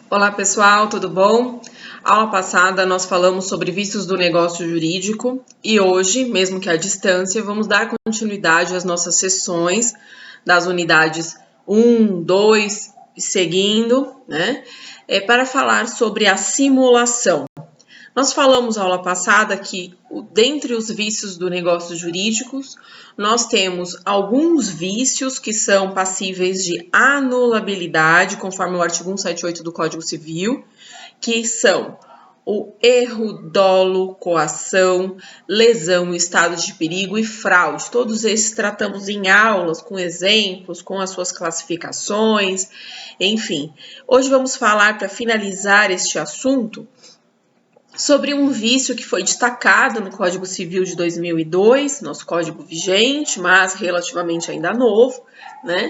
Olá pessoal, tudo bom? Aula passada nós falamos sobre vícios do negócio jurídico e hoje, mesmo que à distância, vamos dar continuidade às nossas sessões das unidades 1, 2 e seguindo, né? Para falar sobre a simulação. Nós falamos aula passada que, dentre os vícios do negócio jurídicos, nós temos alguns vícios que são passíveis de anulabilidade, conforme o artigo 178 do Código Civil, que são o erro, dolo, coação, lesão, estado de perigo e fraude. Todos esses tratamos em aulas, com exemplos, com as suas classificações, enfim. Hoje vamos falar, para finalizar este assunto, sobre um vício que foi destacado no Código Civil de 2002, nosso código vigente, mas relativamente ainda novo, né?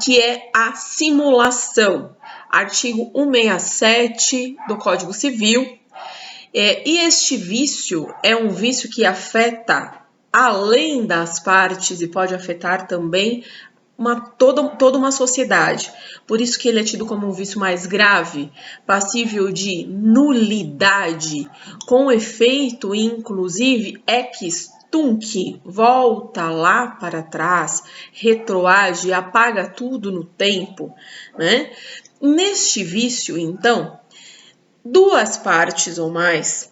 Que é a simulação, artigo 167 do Código Civil. E este vício é um vício que afeta, além das partes, e pode afetar também toda uma sociedade. Por isso que ele é tido como um vício mais grave, passível de nulidade, com efeito, inclusive, ex tunc, volta lá para trás, retroage, apaga tudo no tempo, né? Neste vício, então, duas partes ou mais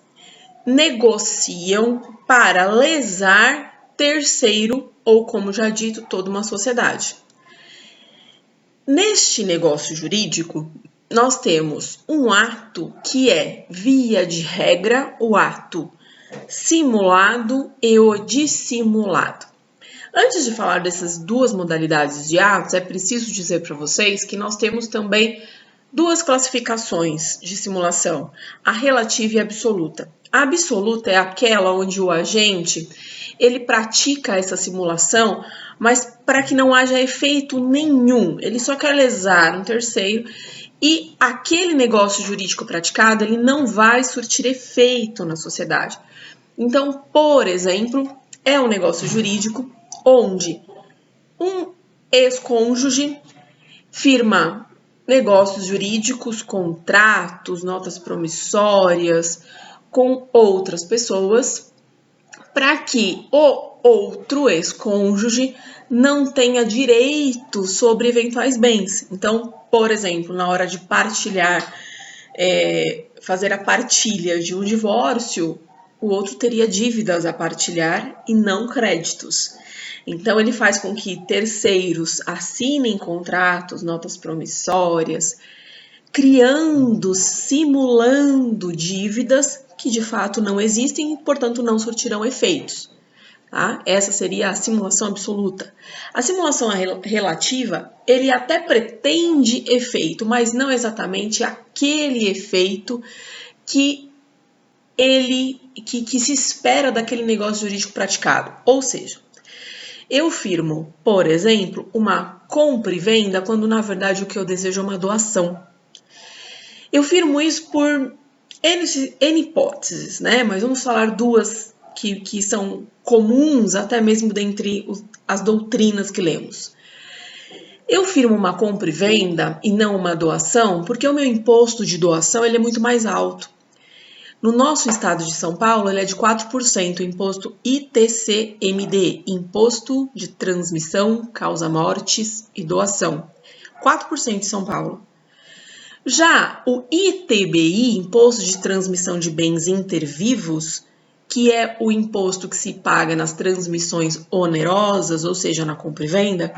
negociam para lesar terceiro ou, como já dito, toda uma sociedade. Neste negócio jurídico, nós temos um ato que é, via de regra, o ato simulado e o dissimulado. Antes de falar dessas duas modalidades de atos, é preciso dizer para vocês que nós temos também duas classificações de simulação, a relativa e a absoluta. A absoluta é aquela onde o agente ele pratica essa simulação, mas para que não haja efeito nenhum, ele só quer lesar um terceiro e aquele negócio jurídico praticado ele não vai surtir efeito na sociedade. Então, por exemplo, é um negócio jurídico onde um ex-cônjuge firma negócios jurídicos, contratos, notas promissórias com outras pessoas, para que o outro ex-cônjuge não tenha direito sobre eventuais bens. Então, por exemplo, na hora de partilhar, fazer a partilha de um divórcio, o outro teria dívidas a partilhar e não créditos. Então, ele faz com que terceiros assinem contratos, notas promissórias, criando, simulando dívidas que de fato não existem e, portanto, não surtirão efeitos. Tá? Essa seria a simulação absoluta. A simulação relativa, ele até pretende efeito, mas não exatamente aquele efeito que se espera daquele negócio jurídico praticado. Ou seja, eu firmo, por exemplo, uma compra e venda quando na verdade o que eu desejo é uma doação. Eu firmo isso por N hipóteses, né? Mas vamos falar duas que são comuns até mesmo dentre as doutrinas que lemos. Eu firmo uma compra e venda e não uma doação porque o meu imposto de doação ele é muito mais alto. No nosso estado de São Paulo, ele é de 4%, o imposto ITCMD, Imposto de Transmissão, Causa Mortes e Doação. 4% de São Paulo. Já o ITBI, Imposto de Transmissão de Bens Intervivos, que é o imposto que se paga nas transmissões onerosas, ou seja, na compra e venda,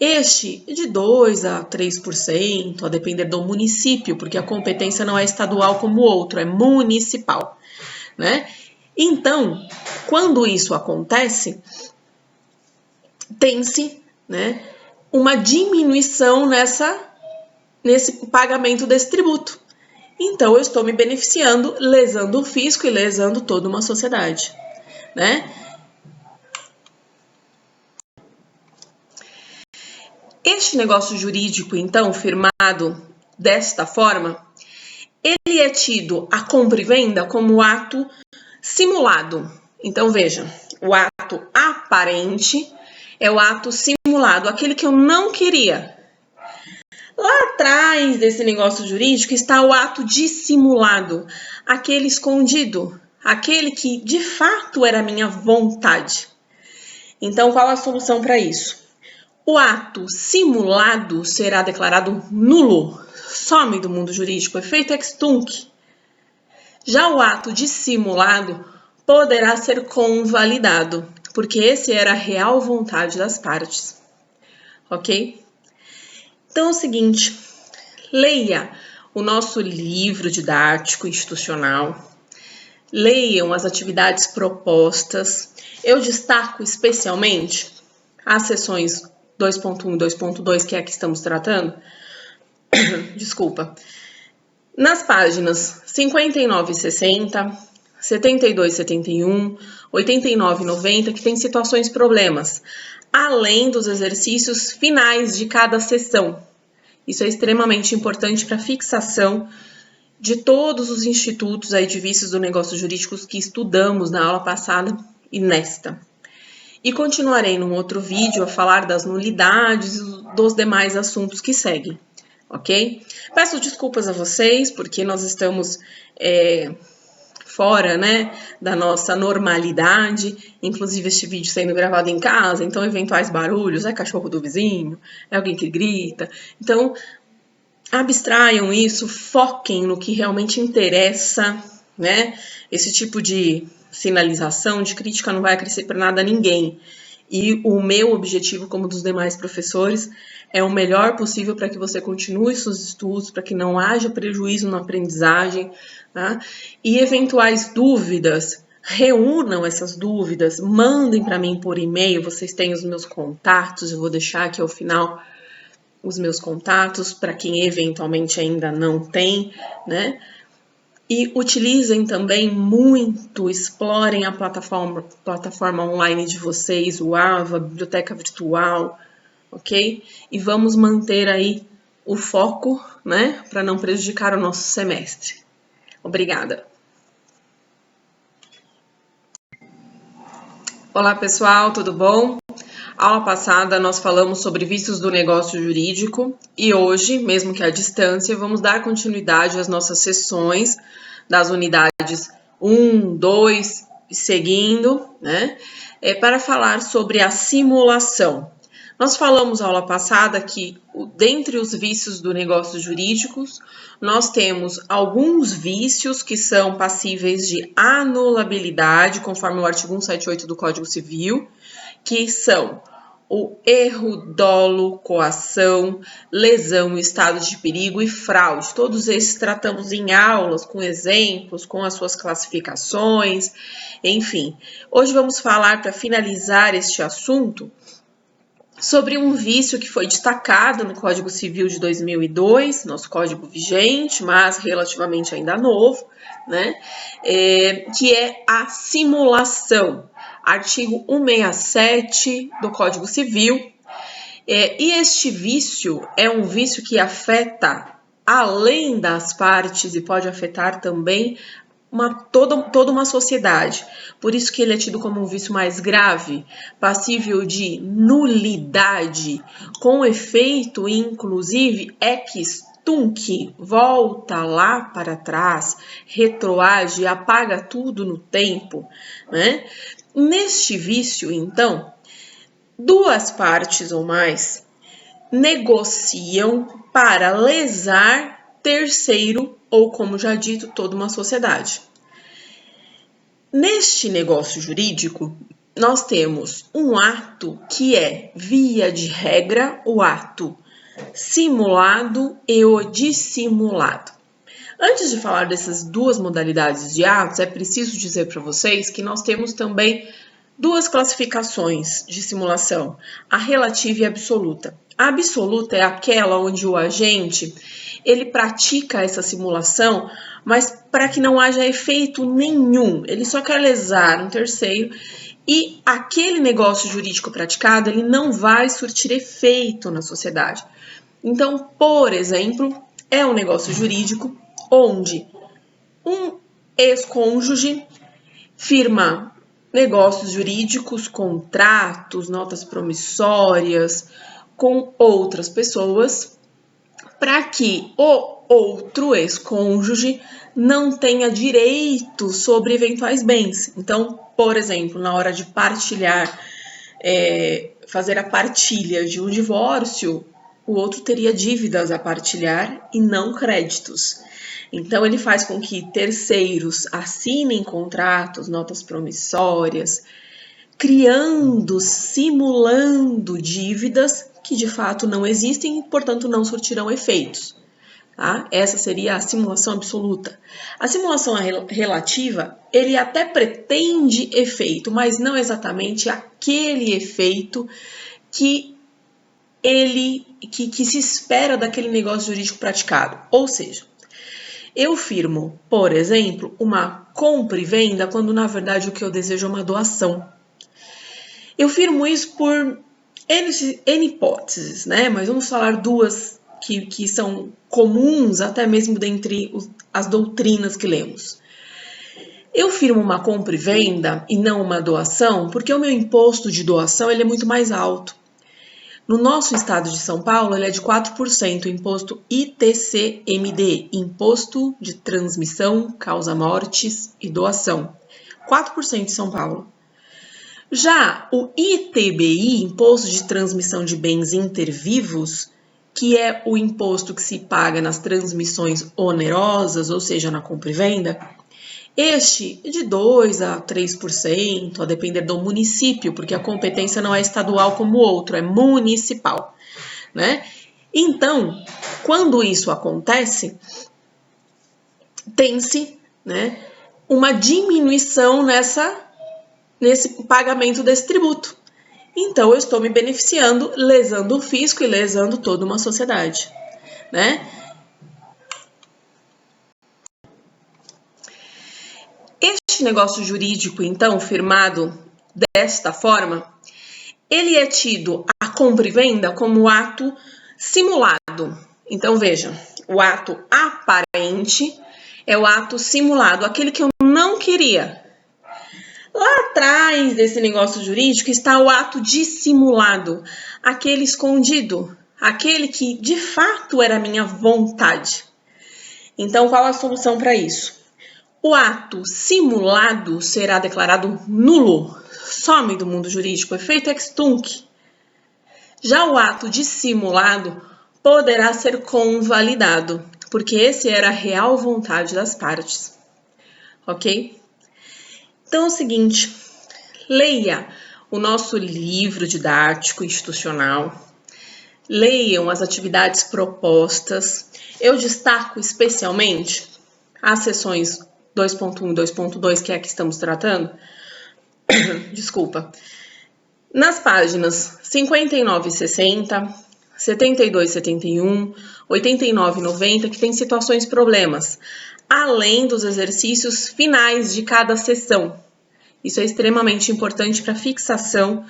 este é de 2% a 3%, a depender do município, porque a competência não é estadual como o outro, é municipal, né? Então, quando isso acontece, tem-se, né, uma diminuição nesse pagamento desse tributo. Então, eu estou me beneficiando, lesando o fisco e lesando toda uma sociedade, né? Este negócio jurídico, então, firmado desta forma, ele é tido a compra e venda como ato simulado. Então, veja, o ato aparente é o ato simulado, aquele que eu não queria. Lá atrás desse negócio jurídico está o ato dissimulado, aquele escondido, aquele que de fato era minha vontade. Então, qual a solução para isso? O ato simulado será declarado nulo, some do mundo jurídico, efeito ex-tunc. Já o ato dissimulado poderá ser convalidado, porque esse era a real vontade das partes. Ok? Então é o seguinte, leia o nosso livro didático institucional, leiam as atividades propostas. Eu destaco especialmente as sessões 2.1 e 2.2, que é a que estamos tratando. Desculpa. Nas páginas 59 e 60, 72 e 71, 89 e 90, que tem situações problemas, além dos exercícios finais de cada sessão. Isso é extremamente importante para a fixação de todos os institutos aí de vícios do negócio jurídicos que estudamos na aula passada e nesta. E continuarei num outro vídeo a falar das nulidades e dos demais assuntos que seguem, ok? Peço desculpas a vocês, porque nós estamos fora, né, da nossa normalidade, inclusive este vídeo sendo gravado em casa, então eventuais barulhos, é cachorro do vizinho, é alguém que grita, então abstraiam isso, foquem no que realmente interessa, né? Esse tipo de sinalização, de crítica não vai acrescer para nada a ninguém. E o meu objetivo, como dos demais professores, é o melhor possível para que você continue seus estudos, para que não haja prejuízo na aprendizagem, tá? E eventuais dúvidas, reúnam essas dúvidas, mandem para mim por e-mail, vocês têm os meus contatos, eu vou deixar aqui ao final os meus contatos, para quem eventualmente ainda não tem, né? E utilizem também muito, explorem a plataforma online de vocês, o AVA, Biblioteca Virtual, ok? E vamos manter aí o foco, né? Para não prejudicar o nosso semestre. Obrigada. Olá, pessoal, tudo bom? Aula passada nós falamos sobre vícios do negócio jurídico e hoje, mesmo que à distância, vamos dar continuidade às nossas sessões das unidades 1, 2 e seguindo, né? Para falar sobre a simulação. Nós falamos na aula passada que, dentre os vícios do negócio jurídicos, nós temos alguns vícios que são passíveis de anulabilidade, conforme o artigo 178 do Código Civil, que são o erro, dolo, coação, lesão, estado de perigo e fraude. Todos esses tratamos em aulas, com exemplos, com as suas classificações, enfim. Hoje vamos falar, para finalizar este assunto, sobre um vício que foi destacado no Código Civil de 2002, nosso código vigente, mas relativamente ainda novo, né? Que é a simulação. Artigo 167 do Código Civil. E este vício é um vício que afeta, além das partes, e pode afetar também toda uma sociedade. Por isso que ele é tido como um vício mais grave, passível de nulidade, com efeito, inclusive, ex-tunc, volta lá para trás, retroage, apaga tudo no tempo, né? Neste vício, então, duas partes ou mais negociam para lesar terceiro ou, como já dito, toda uma sociedade. Neste negócio jurídico, nós temos um ato que é, via de regra, o ato simulado e o dissimulado. Antes de falar dessas duas modalidades de atos, é preciso dizer para vocês que nós temos também duas classificações de simulação, a relativa e a absoluta. A absoluta é aquela onde o agente ele pratica essa simulação, mas para que não haja efeito nenhum, ele só quer lesar um terceiro e aquele negócio jurídico praticado ele não vai surtir efeito na sociedade. Então, por exemplo, é um negócio jurídico onde um ex-cônjuge firma negócios jurídicos, contratos, notas promissórias com outras pessoas para que o outro ex-cônjuge não tenha direito sobre eventuais bens. Então, por exemplo, na hora de partilhar, fazer a partilha de um divórcio, o outro teria dívidas a partilhar e não créditos. Então, ele faz com que terceiros assinem contratos, notas promissórias, criando, simulando dívidas que de fato não existem e, portanto, não surtirão efeitos. Tá? Essa seria a simulação absoluta. A simulação relativa, ele até pretende efeito, mas não exatamente aquele efeito que se espera daquele negócio jurídico praticado. Ou seja, eu firmo, por exemplo, uma compra e venda quando na verdade o que eu desejo é uma doação. Eu firmo isso por N hipóteses, né? Mas vamos falar duas que são comuns até mesmo dentre as doutrinas que lemos. Eu firmo uma compra e venda e não uma doação porque o meu imposto de doação ele é muito mais alto. No nosso estado de São Paulo, ele é de 4%, o imposto ITCMD, Imposto de Transmissão, Causa Mortes e Doação. 4% em São Paulo. Já o ITBI, Imposto de Transmissão de Bens Intervivos, que é o imposto que se paga nas transmissões onerosas, ou seja, na compra e venda, este é de 2% a 3%, a depender do município, porque a competência não é estadual como o outro, é municipal, né? Então, quando isso acontece, tem-se, né, uma diminuição nesse pagamento desse tributo. Então, eu estou me beneficiando, lesando o fisco e lesando toda uma sociedade, né? Este negócio jurídico, então, firmado desta forma, ele é tido, a compra e venda, como ato simulado. Então, veja, o ato aparente é o ato simulado, aquele que eu não queria. Lá atrás desse negócio jurídico está o ato dissimulado, aquele escondido, aquele que de fato era minha vontade. Então, qual a solução para isso? O ato simulado será declarado nulo, some do mundo jurídico, efeito ex-tunc. Já o ato dissimulado poderá ser convalidado, porque esse era a real vontade das partes. Ok? Então é o seguinte, leia o nosso livro didático institucional, leiam as atividades propostas. Eu destaco especialmente as seções 2.1 e 2.2, que é a que estamos tratando. Desculpa. Nas páginas 59 e 60, 72 e 71, 89 e 90, que tem situações problemas, além dos exercícios finais de cada sessão. Isso é extremamente importante para a fixação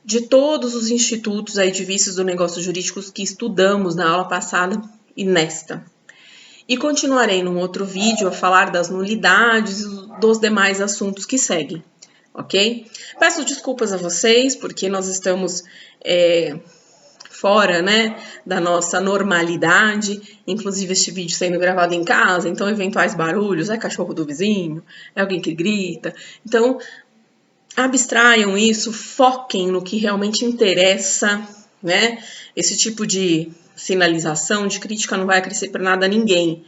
de todos os institutos aí de vícios do negócio jurídicos que estudamos na aula passada e nesta. E continuarei num outro vídeo a falar das nulidades e dos demais assuntos que seguem, ok? Peço desculpas a vocês, porque nós estamos fora, né, da nossa normalidade, inclusive este vídeo sendo gravado em casa, então eventuais barulhos, é cachorro do vizinho, é alguém que grita, então abstraiam isso, foquem no que realmente interessa, né, esse tipo de sinalização, de crítica não vai acrescer para nada a ninguém,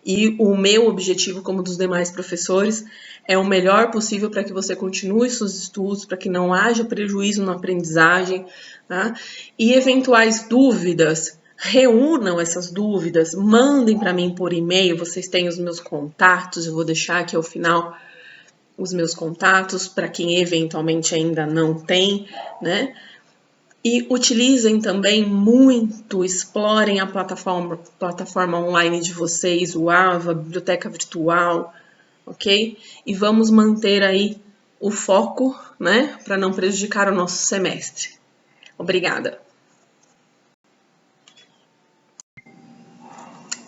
e o meu objetivo, como dos demais professores, é o melhor possível para que você continue seus estudos, para que não haja prejuízo na aprendizagem, tá? E eventuais dúvidas, reúnam essas dúvidas, mandem para mim por e-mail, vocês têm os meus contatos, eu vou deixar aqui ao final os meus contatos para quem eventualmente ainda não tem, né? E utilizem também muito, explorem a plataforma online de vocês, o AVA, Biblioteca Virtual, ok? E vamos manter aí o foco, né? Para não prejudicar o nosso semestre. Obrigada.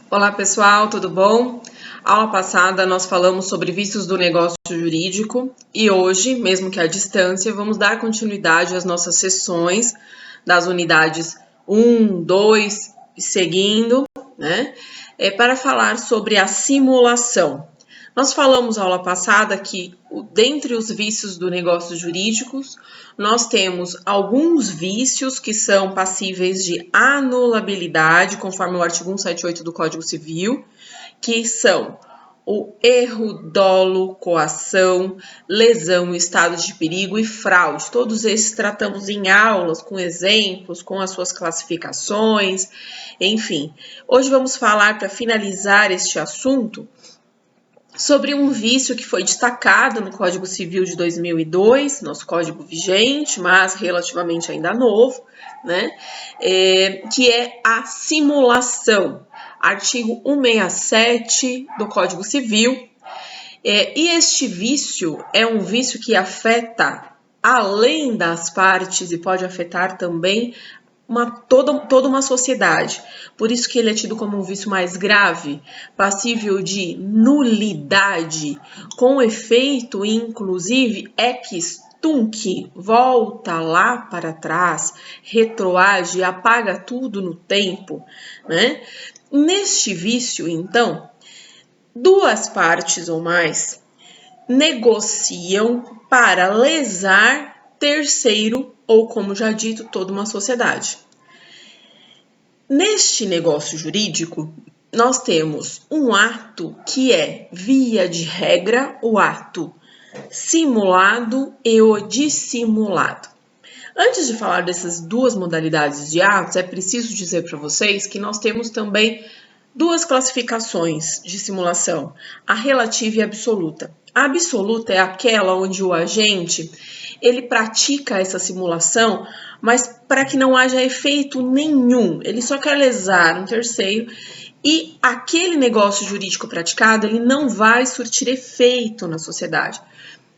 Olá, pessoal, tudo bom? Aula passada nós falamos sobre vícios do negócio jurídico e hoje, mesmo que à distância, vamos dar continuidade às nossas sessões das unidades 1, 2 e seguindo, né? Para falar sobre a simulação. Nós falamos aula passada que, dentre os vícios do negócio jurídicos, nós temos alguns vícios que são passíveis de anulabilidade, conforme o artigo 178 do Código Civil, que são o erro, dolo, coação, lesão, estado de perigo e fraude. Todos esses tratamos em aulas, com exemplos, com as suas classificações, enfim. Hoje vamos falar, para finalizar este assunto, sobre um vício que foi destacado no Código Civil de 2002, nosso código vigente, mas relativamente ainda novo, né? Que é a simulação, artigo 167 do Código Civil. E este vício é um vício que afeta, além das partes, e pode afetar também toda uma sociedade. Por isso que ele é tido como um vício mais grave, passível de nulidade, com efeito, inclusive, ex tunc, volta lá para trás, retroage, apaga tudo no tempo, né? Neste vício, então, duas partes ou mais negociam para lesar terceiro ou, como já dito, toda uma sociedade. Neste negócio jurídico, nós temos um ato que é, via de regra, o ato simulado e o dissimulado. Antes de falar dessas duas modalidades de atos, é preciso dizer para vocês que nós temos também duas classificações de simulação, a relativa e a absoluta. A absoluta é aquela onde o agente ele pratica essa simulação, mas para que não haja efeito nenhum. Ele só quer lesar um terceiro e aquele negócio jurídico praticado ele não vai surtir efeito na sociedade.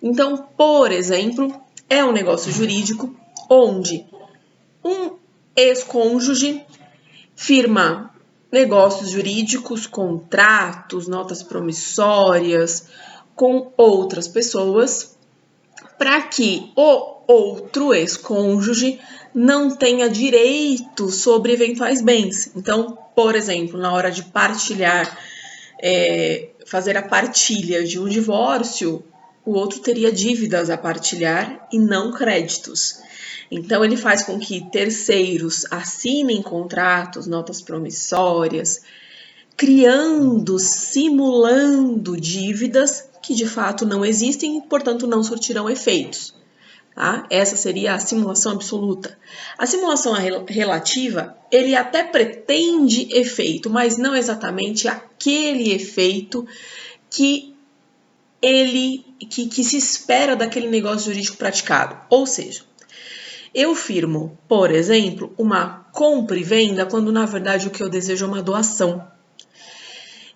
Então, por exemplo, é um negócio jurídico onde um ex-cônjuge firma negócios jurídicos, contratos, notas promissórias com outras pessoas, para que o outro ex-cônjuge não tenha direito sobre eventuais bens. Então, por exemplo, na hora de partilhar, fazer a partilha de um divórcio, o outro teria dívidas a partilhar e não créditos. Então, ele faz com que terceiros assinem contratos, notas promissórias, criando, simulando dívidas que de fato não existem e, portanto, não surtirão efeitos. Tá? Essa seria a simulação absoluta. A simulação relativa, ele até pretende efeito, mas não exatamente aquele efeito que se espera daquele negócio jurídico praticado. Ou seja, eu firmo, por exemplo, uma compra e venda quando na verdade o que eu desejo é uma doação.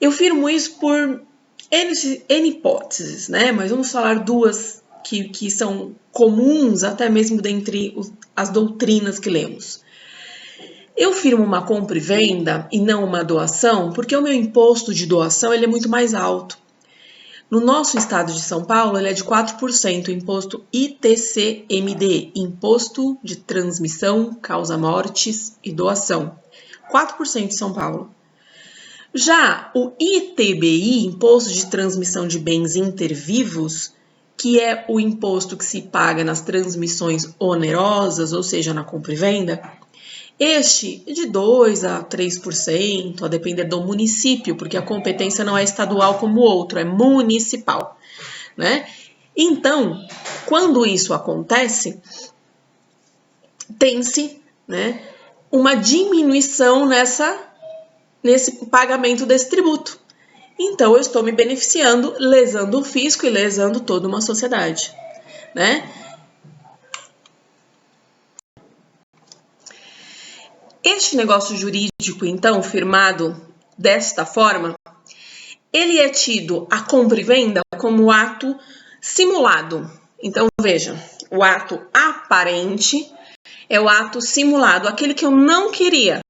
Eu firmo isso por N hipóteses, né? Mas vamos falar duas que são comuns até mesmo dentre as doutrinas que lemos. Eu firmo uma compra e venda e não uma doação porque o meu imposto de doação ele é muito mais alto. No nosso estado de São Paulo, ele é de 4%, imposto ITCMD, Imposto de Transmissão, Causa-Mortes e Doação. 4% de São Paulo. Já o ITBI, Imposto de Transmissão de Bens Intervivos, que é o imposto que se paga nas transmissões onerosas, ou seja, na compra e venda, este é de 2% a 3%, a depender do município, porque a competência não é estadual como o outro, é municipal, né? Então, quando isso acontece, tem-se, né, uma diminuição nesse pagamento desse tributo. Então, eu estou me beneficiando, lesando o fisco e lesando toda uma sociedade, né? Este negócio jurídico, então, firmado desta forma, ele é tido a compra e venda como ato simulado. Então, veja, o ato aparente é o ato simulado, aquele que eu não queria.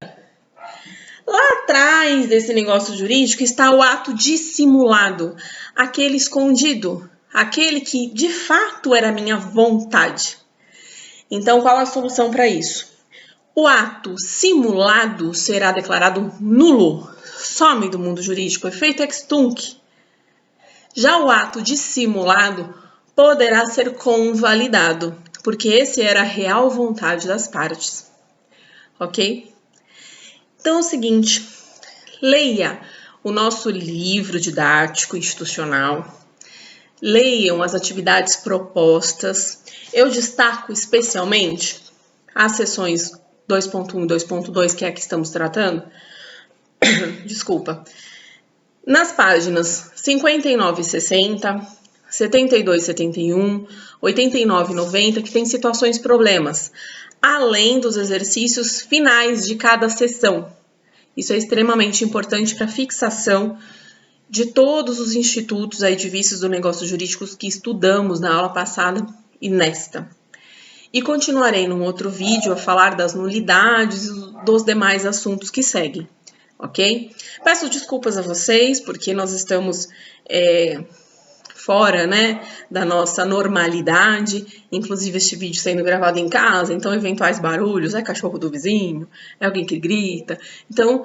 Lá atrás desse negócio jurídico está o ato dissimulado, aquele escondido, aquele que de fato era minha vontade. Então, qual a solução para isso? O ato simulado será declarado nulo, some do mundo jurídico, efeito ex-tunc. Já o ato dissimulado poderá ser convalidado, porque esse era a real vontade das partes, ok? Então é o seguinte, leia o nosso livro didático institucional, leiam as atividades propostas. Eu destaco especialmente as seções 2.1 e 2.2, que é a que estamos tratando. Desculpa. Nas páginas 59 e 60, 72 e 71, 89 e 90, que tem situações e problemas, além dos exercícios finais de cada sessão. Isso é extremamente importante para a fixação de todos os institutos aí de vícios do negócio jurídicos que estudamos na aula passada e nesta. E continuarei num outro vídeo a falar das nulidades e dos demais assuntos que seguem, ok? Peço desculpas a vocês, porque nós estamos fora, né, da nossa normalidade, inclusive este vídeo sendo gravado em casa, então eventuais barulhos, é cachorro do vizinho, é alguém que grita, então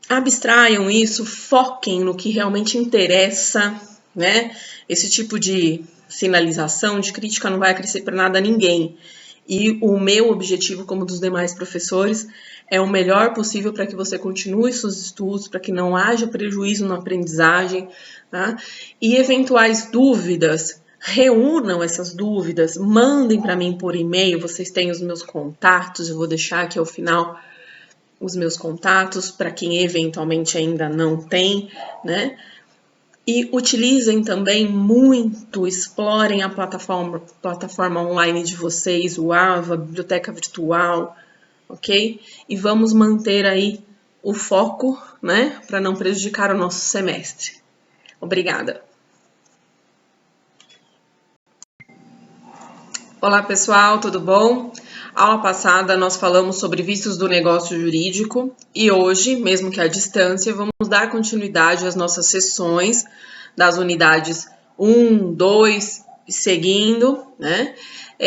abstraiam isso, foquem no que realmente interessa, né, esse tipo de sinalização, de crítica não vai acrescer para nada a ninguém, e o meu objetivo, como dos demais professores, é o melhor possível para que você continue seus estudos, para que não haja prejuízo na aprendizagem, tá? E eventuais dúvidas, reúnam essas dúvidas, mandem para mim por e-mail, vocês têm os meus contatos, eu vou deixar aqui ao final os meus contatos para quem eventualmente ainda não tem, né? E utilizem também muito, explorem a plataforma online de vocês, o AVA, Biblioteca Virtual, ok? E vamos manter aí o foco, né? Para não prejudicar o nosso semestre. Obrigada. Olá, pessoal, tudo bom? Aula passada nós falamos sobre vícios do negócio jurídico e hoje, mesmo que à distância, vamos dar continuidade às nossas sessões das unidades 1, 2 e seguindo, né?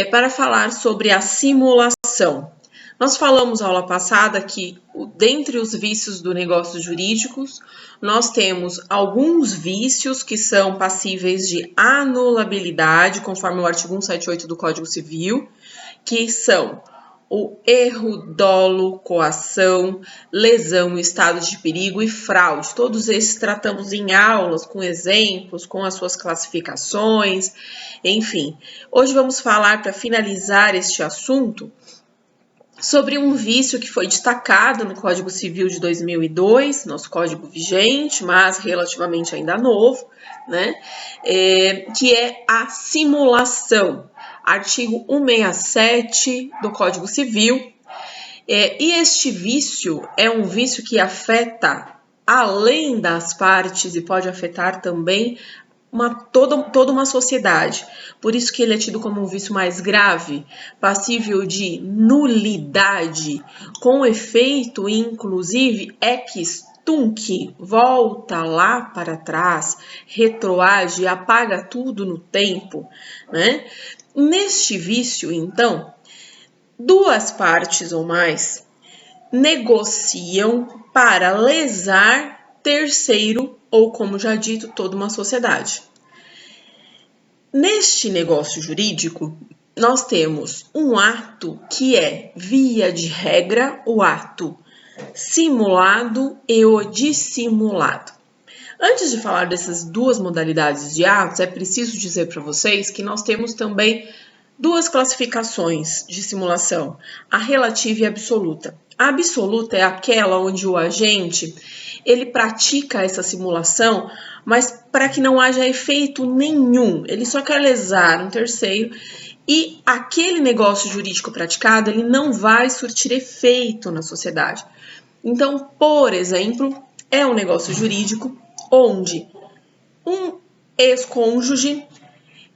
Para falar sobre a simulação. Nós falamos na aula passada que, dentre os vícios do negócio jurídicos, nós temos alguns vícios que são passíveis de anulabilidade, conforme o artigo 178 do Código Civil, que são o erro, dolo, coação, lesão, estado de perigo e fraude. Todos esses tratamos em aulas, com exemplos, com as suas classificações, enfim. Hoje vamos falar, para finalizar este assunto, sobre um vício que foi destacado no Código Civil de 2002, nosso código vigente, mas relativamente ainda novo, né? Que é a simulação. Artigo 167 do Código Civil. E este vício é um vício que afeta, além das partes, e pode afetar também toda uma sociedade. Por isso que ele é tido como um vício mais grave, passível de nulidade, com efeito, inclusive, ex-tunc, volta lá para trás, retroage, apaga tudo no tempo, né? Neste vício, então, duas partes ou mais negociam para lesar terceiro ou, como já dito, toda uma sociedade. Neste negócio jurídico, nós temos um ato que é, via de regra, o ato simulado e o dissimulado. Antes de falar dessas duas modalidades de atos, é preciso dizer para vocês que nós temos também duas classificações de simulação, a relativa e a absoluta. A absoluta é aquela onde o agente ele pratica essa simulação, mas para que não haja efeito nenhum, ele só quer lesar um terceiro e aquele negócio jurídico praticado ele não vai surtir efeito na sociedade. Então, por exemplo, é um negócio jurídico onde um ex-cônjuge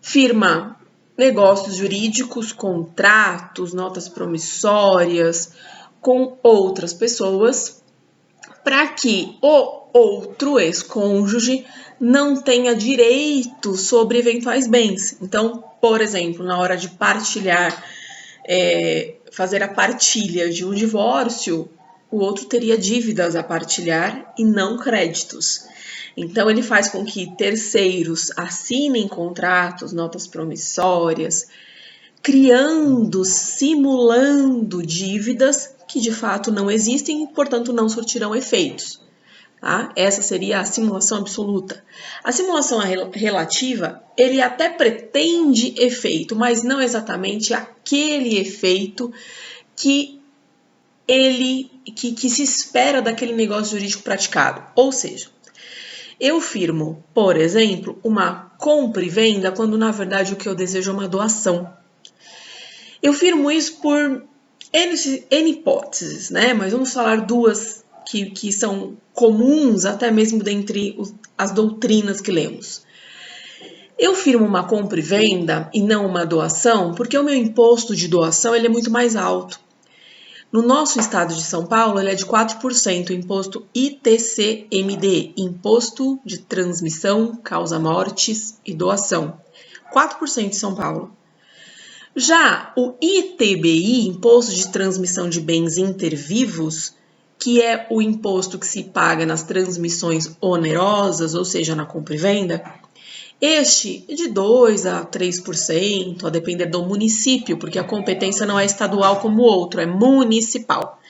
firma negócios jurídicos, contratos, notas promissórias com outras pessoas para que o outro ex-cônjuge não tenha direito sobre eventuais bens. Então, por exemplo, na hora de partilhar, fazer a partilha de um divórcio, o outro teria dívidas a partilhar e não créditos. Então, ele faz com que terceiros assinem contratos, notas promissórias, criando, simulando dívidas que de fato não existem e, portanto, não surtirão efeitos. Tá? Essa seria a simulação absoluta. A simulação relativa, ele até pretende efeito, mas não exatamente aquele efeito que se espera daquele negócio jurídico praticado. Ou seja, eu firmo, por exemplo, uma compra e venda quando na verdade o que eu desejo é uma doação. Eu firmo isso por N hipóteses, né? Mas vamos falar duas que são comuns até mesmo dentre as doutrinas que lemos. Eu firmo uma compra e venda e não uma doação porque o meu imposto de doação ele é muito mais alto. No nosso estado de São Paulo, ele é de 4%, o imposto ITCMD, Imposto de Transmissão, Causa Mortes e Doação. 4% de São Paulo. Já o ITBI, Imposto de Transmissão de Bens Intervivos, que é o imposto que se paga nas transmissões onerosas, ou seja, na compra e venda, este é de 2% a 3%, a depender do município, porque a competência não é estadual como o outro, é municipal,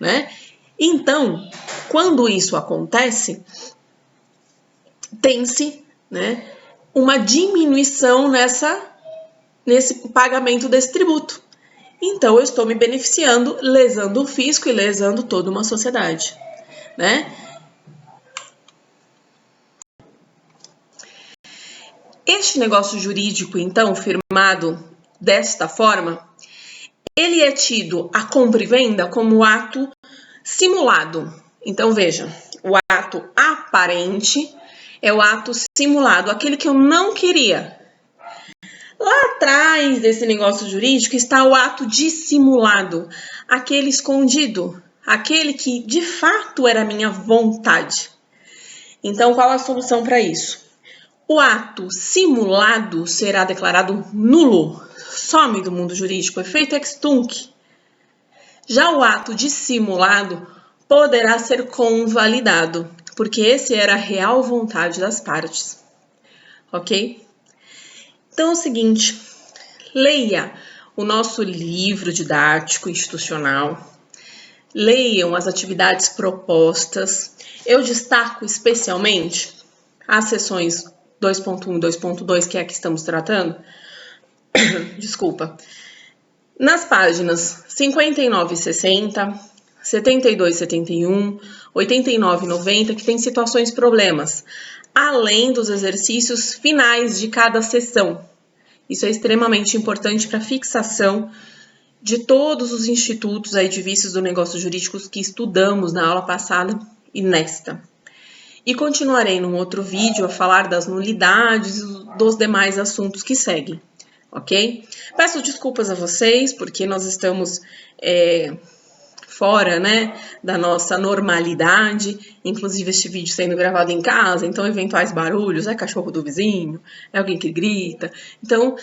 né? Então, quando isso acontece, tem-se, né, uma diminuição nesse pagamento desse tributo. Então, eu estou me beneficiando, lesando o fisco e lesando toda uma sociedade, né? Este negócio jurídico, então, firmado desta forma, ele é tido a compra e venda como ato simulado. Então, veja, o ato aparente é o ato simulado, aquele que eu não queria. Lá atrás desse negócio jurídico está o ato dissimulado, aquele escondido, aquele que de fato era minha vontade. Então, qual a solução para isso? O ato simulado será declarado nulo, some do mundo jurídico, efeito ex-tunc. Já o ato dissimulado poderá ser convalidado, porque esse era a real vontade das partes. Ok? Então é o seguinte, leia o nosso livro didático institucional, leiam as atividades propostas. Eu destaco especialmente as sessões 2.1 e 2.2, que é a que estamos tratando, desculpa, nas páginas 59 e 60, 72 e 71, 89 e 90, que tem situações problemas, além dos exercícios finais de cada sessão. Isso é extremamente importante para a fixação de todos os institutos aí de vícios do negócio jurídicos que estudamos na aula passada e nesta. E continuarei num outro vídeo a falar das nulidades e dos demais assuntos que seguem, ok? Peço desculpas a vocês, porque nós estamos fora, né, da nossa normalidade, inclusive este vídeo sendo gravado em casa, então eventuais barulhos, é cachorro do vizinho, é alguém que grita. Então,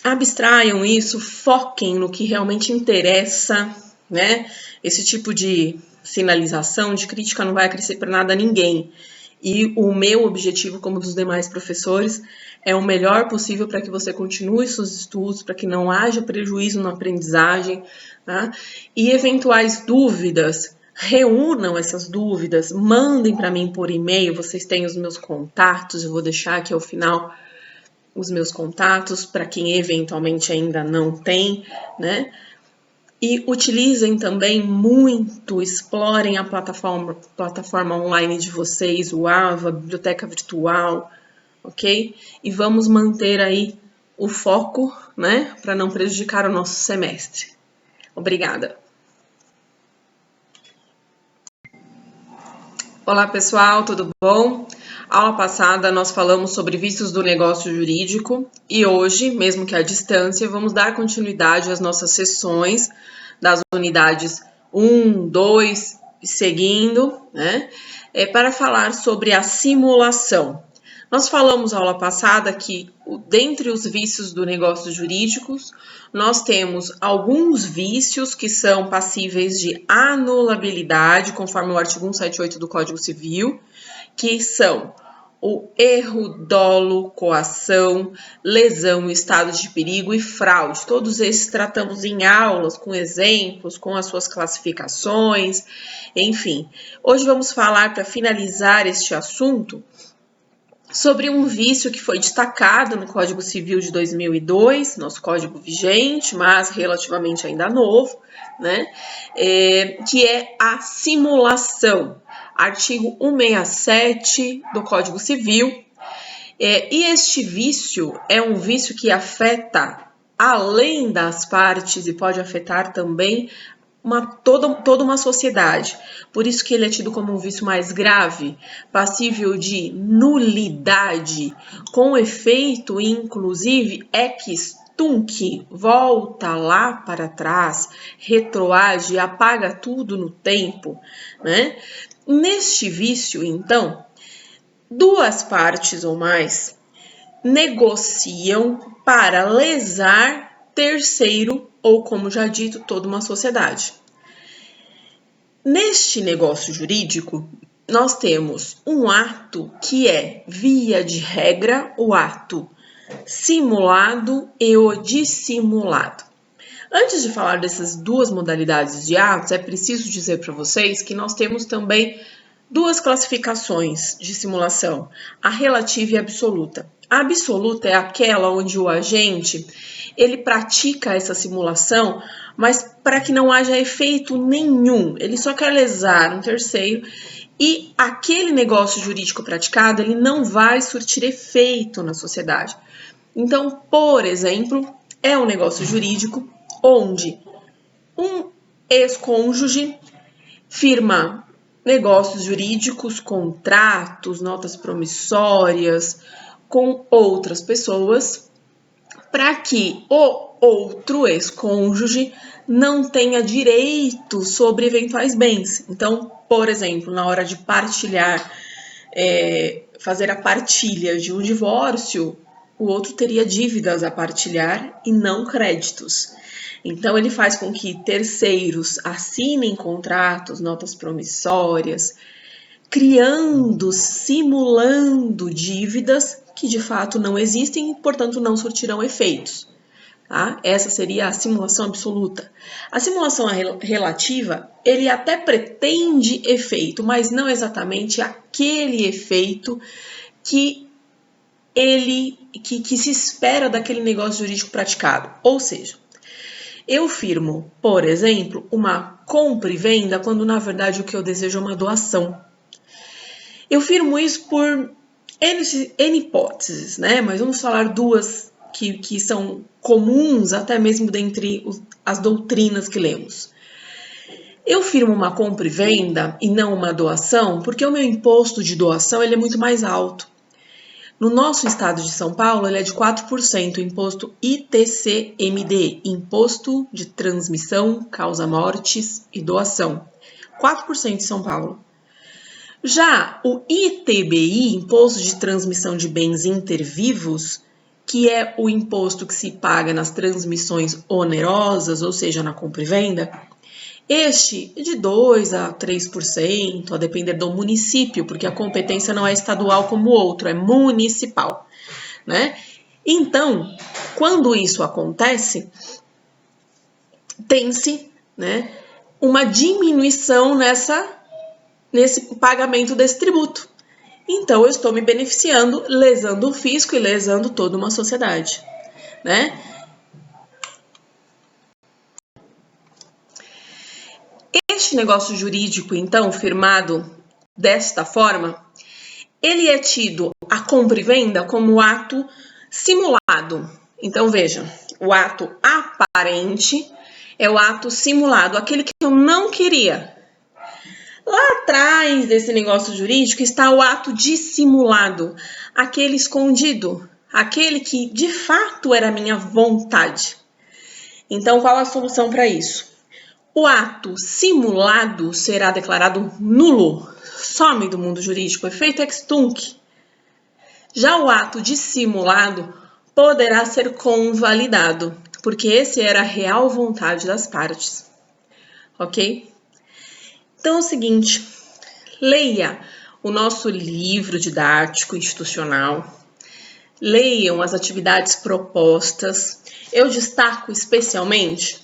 abstraiam isso, foquem no que realmente interessa, né? Esse tipo de sinalização, de crítica não vai acrescer para nada a ninguém. E o meu objetivo, como dos demais professores, é o melhor possível para que você continue seus estudos, para que não haja prejuízo na aprendizagem, tá? E eventuais dúvidas, reúnam essas dúvidas, mandem para mim por e-mail, vocês têm os meus contatos, eu vou deixar aqui ao final os meus contatos para quem eventualmente ainda não tem, né? E utilizem também muito, explorem a plataforma online de vocês, o AVA, Biblioteca Virtual, ok? E vamos manter aí o foco, né? Para não prejudicar o nosso semestre. Obrigada. Olá, pessoal, tudo bom? Aula passada nós falamos sobre vícios do negócio jurídico e hoje, mesmo que à distância, vamos dar continuidade às nossas sessões das unidades 1, 2 e seguindo, né? Para falar sobre a simulação. Nós falamos aula passada que, dentre os vícios do negócio jurídicos, nós temos alguns vícios que são passíveis de anulabilidade, conforme o artigo 178 do Código Civil, que são o erro, dolo, coação, lesão, estado de perigo e fraude. Todos esses tratamos em aulas, com exemplos, com as suas classificações, enfim. Hoje vamos falar, para finalizar este assunto, sobre um vício que foi destacado no Código Civil de 2002, nosso código vigente, mas relativamente ainda novo, né? Que é a simulação. Artigo 167 do Código Civil. E este vício é um vício que afeta, além das partes, e pode afetar também toda uma sociedade. Por isso que ele é tido como um vício mais grave, passível de nulidade, com efeito, inclusive, ex tunc, volta lá para trás, retroage, apaga tudo no tempo, né? Neste vício, então, duas partes ou mais negociam para lesar terceiro ou, como já dito, toda uma sociedade. Neste negócio jurídico, nós temos um ato que é, via de regra, o ato simulado e o dissimulado. Antes de falar dessas duas modalidades de atos, é preciso dizer para vocês que nós temos também duas classificações de simulação, a relativa e a absoluta. A absoluta é aquela onde o agente ele pratica essa simulação, mas para que não haja efeito nenhum, ele só quer lesar um terceiro e aquele negócio jurídico praticado ele não vai surtir efeito na sociedade. Então, por exemplo, é um negócio jurídico onde um ex-cônjuge firma negócios jurídicos, contratos, notas promissórias com outras pessoas para que o outro ex-cônjuge não tenha direito sobre eventuais bens. Então, por exemplo, na hora de partilhar, fazer a partilha de um divórcio, o outro teria dívidas a partilhar e não créditos. Então, ele faz com que terceiros assinem contratos, notas promissórias, criando, simulando dívidas que de fato não existem e, portanto, não surtirão efeitos. Tá? Essa seria a simulação absoluta. A simulação relativa, ele até pretende efeito, mas não exatamente aquele efeito que se espera daquele negócio jurídico praticado. Ou seja, eu firmo, por exemplo, uma compra e venda quando na verdade o que eu desejo é uma doação. Eu firmo isso por N hipóteses, né? Mas vamos falar duas que são comuns até mesmo dentre as doutrinas que lemos. Eu firmo uma compra e venda e não uma doação porque o meu imposto de doação ele é muito mais alto. No nosso estado de São Paulo, ele é de 4%, o imposto ITCMD, Imposto de Transmissão, Causa Mortes e Doação. 4% em São Paulo. Já o ITBI, Imposto de Transmissão de Bens Intervivos, que é o imposto que se paga nas transmissões onerosas, ou seja, na compra e venda, este é de 2% a 3%, a depender do município, porque a competência não é estadual como o outro, é municipal, né? Então, quando isso acontece, tem-se, né, uma diminuição nesse pagamento desse tributo. Então, eu estou me beneficiando, lesando o fisco e lesando toda uma sociedade, né? Este negócio jurídico, então, firmado desta forma, ele é tido, a compra e venda, como ato simulado. Então, veja, o ato aparente é o ato simulado, aquele que eu não queria. Lá atrás desse negócio jurídico está o ato dissimulado, aquele escondido, aquele que de fato era minha vontade. Então, qual a solução para isso? O ato simulado será declarado nulo, some do mundo jurídico, efeito ex tunc. Já o ato dissimulado poderá ser convalidado, porque esse era a real vontade das partes, ok? Então é o seguinte, leia o nosso livro didático institucional, leiam as atividades propostas. Eu destaco especialmente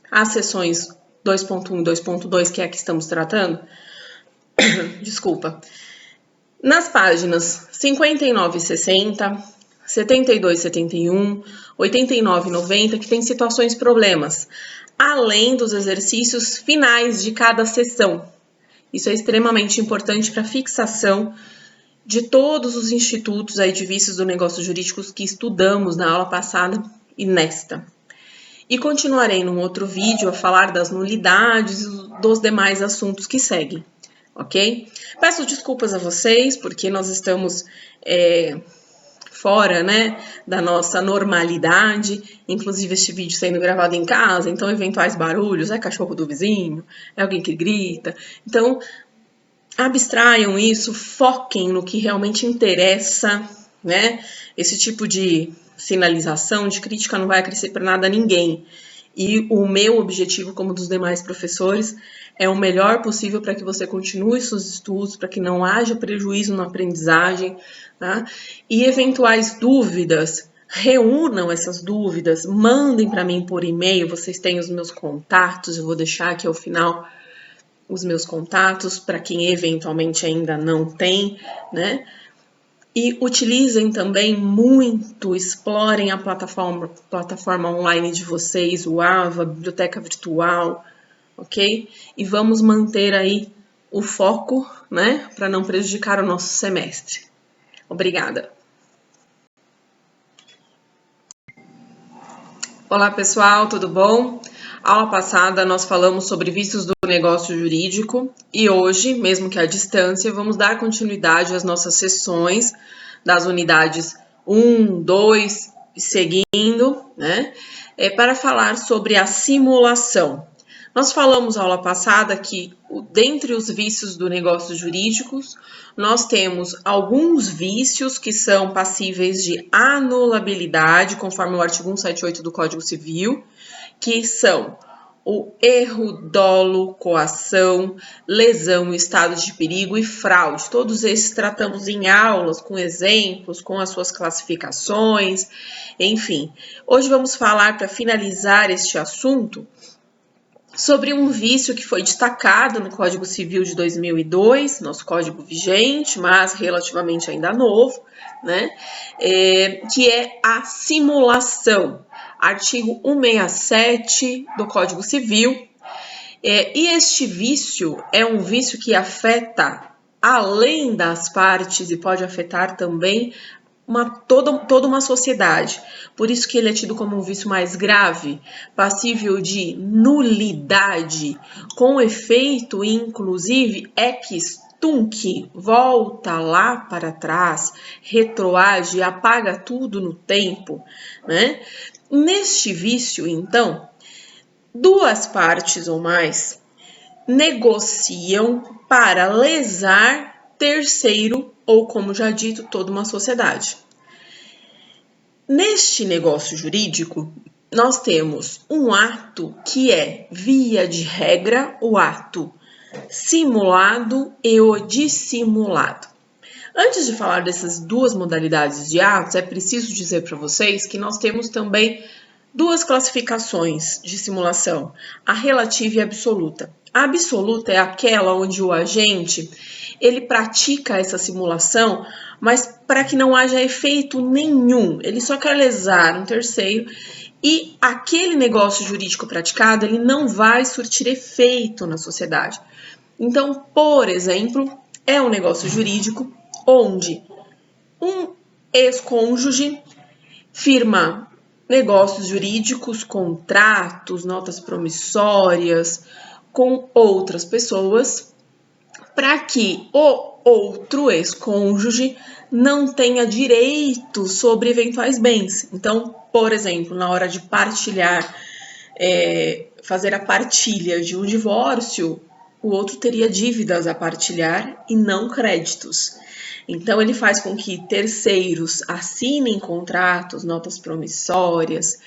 as sessões 2.1 e 2.2, que é a que estamos tratando. Desculpa. Nas páginas 59 e 60, 72 e 71, 89 e 90, que tem situações problemas, além dos exercícios finais de cada sessão. Isso é extremamente importante para a fixação de todos os institutos aí de vícios do negócio jurídicos que estudamos na aula passada e nesta. E continuarei num outro vídeo a falar das nulidades e dos demais assuntos que seguem, ok? Peço desculpas a vocês, porque nós estamos fora, né, da nossa normalidade, inclusive este vídeo sendo gravado em casa, então eventuais barulhos, é cachorro do vizinho, é alguém que grita, então abstraiam isso, foquem no que realmente interessa, né? Esse tipo de sinalização, de crítica não vai acrescer para nada a ninguém. E o meu objetivo, como dos demais professores, é o melhor possível para que você continue seus estudos, para que não haja prejuízo na aprendizagem, tá? E eventuais dúvidas, reúnam essas dúvidas, mandem para mim por e-mail, vocês têm os meus contatos, eu vou deixar aqui ao final os meus contatos, para quem eventualmente ainda não tem, né? E utilizem também muito, explorem a plataforma online de vocês, o AVA, Biblioteca Virtual, ok? E vamos manter aí o foco, né? Para não prejudicar o nosso semestre. Obrigada. Olá, pessoal, tudo bom? Aula passada nós falamos sobre vícios do negócio jurídico e hoje, mesmo que à distância, vamos dar continuidade às nossas sessões das unidades 1, 2 e seguindo, né? Para falar sobre a simulação. Nós falamos na aula passada que, dentre os vícios do negócio jurídicos, nós temos alguns vícios que são passíveis de anulabilidade, conforme o artigo 178 do Código Civil, que são o erro, dolo, coação, lesão, estado de perigo e fraude. Todos esses tratamos em aulas, com exemplos, com as suas classificações, enfim. Hoje vamos falar, para finalizar este assunto, sobre um vício que foi destacado no Código Civil de 2002, nosso código vigente, mas relativamente ainda novo, né? Que é a simulação. Artigo 167 do Código Civil. E este vício é um vício que afeta, além das partes, e pode afetar também toda uma sociedade. Por isso que ele é tido como um vício mais grave, passível de nulidade, com efeito, inclusive, ex tunc, volta lá para trás, retroage, apaga tudo no tempo, né? Neste vício, então, duas partes ou mais negociam para lesar terceiro ou, como já dito, toda uma sociedade. Neste negócio jurídico, nós temos um ato que é, via de regra, o ato simulado e o dissimulado. Antes de falar dessas duas modalidades de atos, é preciso dizer para vocês que nós temos também duas classificações de simulação, a relativa e a absoluta. A absoluta é aquela onde o agente ele pratica essa simulação, mas para que não haja efeito nenhum, ele só quer lesar um terceiro e aquele negócio jurídico praticado ele não vai surtir efeito na sociedade. Então, por exemplo, é um negócio jurídico onde um ex-cônjuge firma negócios jurídicos, contratos, notas promissórias com outras pessoas para que o outro ex-cônjuge não tenha direito sobre eventuais bens. Então, por exemplo, na hora de partilhar, fazer a partilha de um divórcio, o outro teria dívidas a partilhar e não créditos. Então, ele faz com que terceiros assinem contratos, notas promissórias,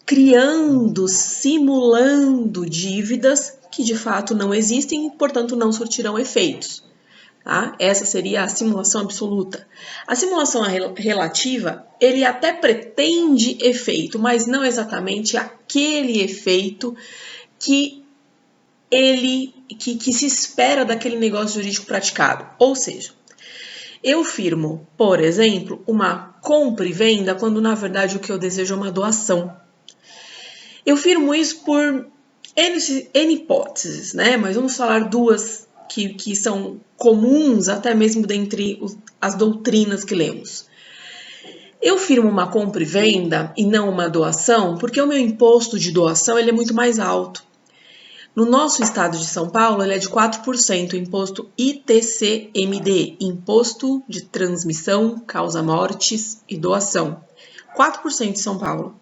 criando, simulando dívidas que de fato não existem e, portanto, não surtirão efeitos. Tá? Essa seria a simulação absoluta. A simulação relativa, ele até pretende efeito, mas não exatamente aquele efeito que se espera daquele negócio jurídico praticado. Ou seja, eu firmo, por exemplo, uma compra e venda quando na verdade o que eu desejo é uma doação. Eu firmo isso por N hipóteses, né? Mas vamos falar duas que são comuns até mesmo dentre as doutrinas que lemos. Eu firmo uma compra e venda e não uma doação porque o meu imposto de doação ele é muito mais alto. No nosso estado de São Paulo, ele é de 4%, o imposto ITCMD, Imposto de Transmissão, Causa-Mortes e Doação. 4% de São Paulo.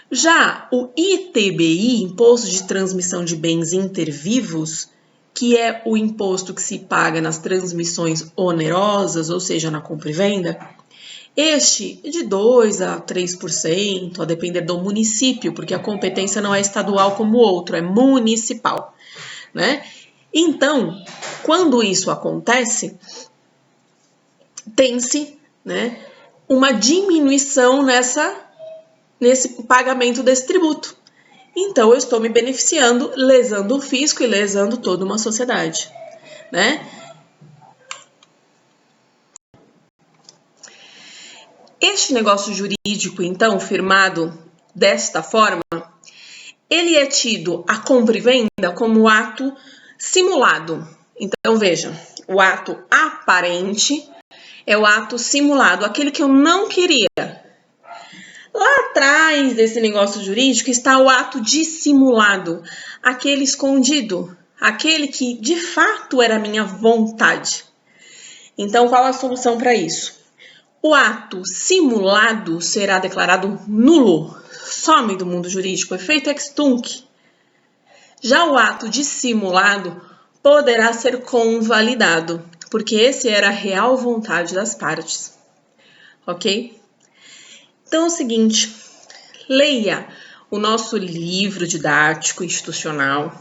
Já o ITBI, Imposto de Transmissão de Bens Intervivos, que é o imposto que se paga nas transmissões onerosas, ou seja, na compra e venda, este é de 2% a 3%, a depender do município, porque a competência não é estadual como o outro, é municipal, né? Então, quando isso acontece, tem-se, né, uma diminuição nesse pagamento desse tributo. Então, eu estou me beneficiando, lesando o fisco e lesando toda uma sociedade, né? Este negócio jurídico, então, firmado desta forma, ele é tido a compra e venda como ato simulado. Então, veja, o ato aparente é o ato simulado, aquele que eu não queria. Lá atrás desse negócio jurídico está o ato dissimulado, aquele escondido, aquele que de fato era minha vontade. Então, qual a solução para isso? O ato simulado será declarado nulo, some do mundo jurídico, efeito ex-tunc. Já o ato dissimulado poderá ser convalidado, porque esse era a real vontade das partes, ok? Então é o seguinte, leia o nosso livro didático institucional,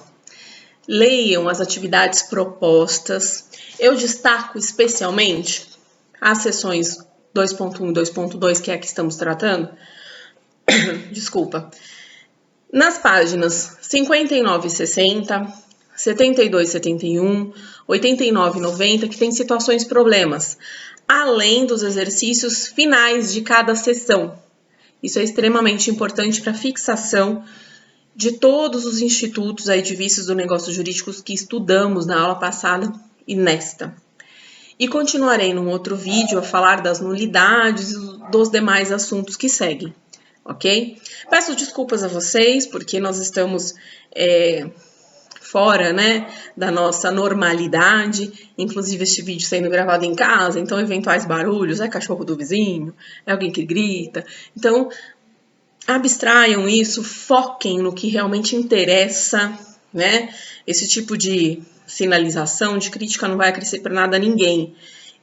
leiam as atividades propostas. Eu destaco especialmente as seções 2.1 e 2.2, que é a que estamos tratando. Desculpa. Nas páginas 59 e 60, 72 e 71, 89 e 90, que tem situações e problemas, além dos exercícios finais de cada sessão. Isso é extremamente importante para a fixação de todos os institutos aí de vícios do negócio jurídicos que estudamos na aula passada e nesta. E continuarei num outro vídeo a falar das nulidades e dos demais assuntos que seguem, ok? Peço desculpas a vocês, porque nós estamos fora, né, da nossa normalidade, inclusive este vídeo sendo gravado em casa, então eventuais barulhos, é cachorro do vizinho, é alguém que grita, então abstraiam isso, foquem no que realmente interessa, né, esse tipo de sinalização, de crítica não vai acrescer para nada a ninguém,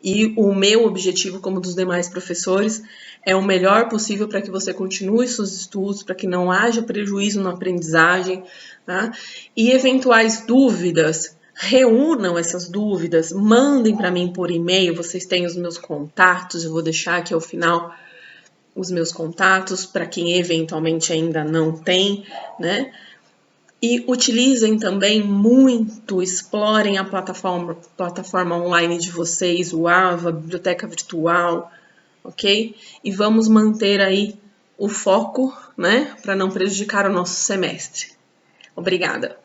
e o meu objetivo, como dos demais professores, é o melhor possível para que você continue seus estudos, para que não haja prejuízo na aprendizagem, tá? E eventuais dúvidas, reúnam essas dúvidas, mandem para mim por e-mail, vocês têm os meus contatos, eu vou deixar aqui ao final os meus contatos para quem eventualmente ainda não tem, né? E utilizem também muito, explorem a plataforma online de vocês, o AVA, Biblioteca Virtual, ok? E vamos manter aí o foco, né, para não prejudicar o nosso semestre. Obrigada!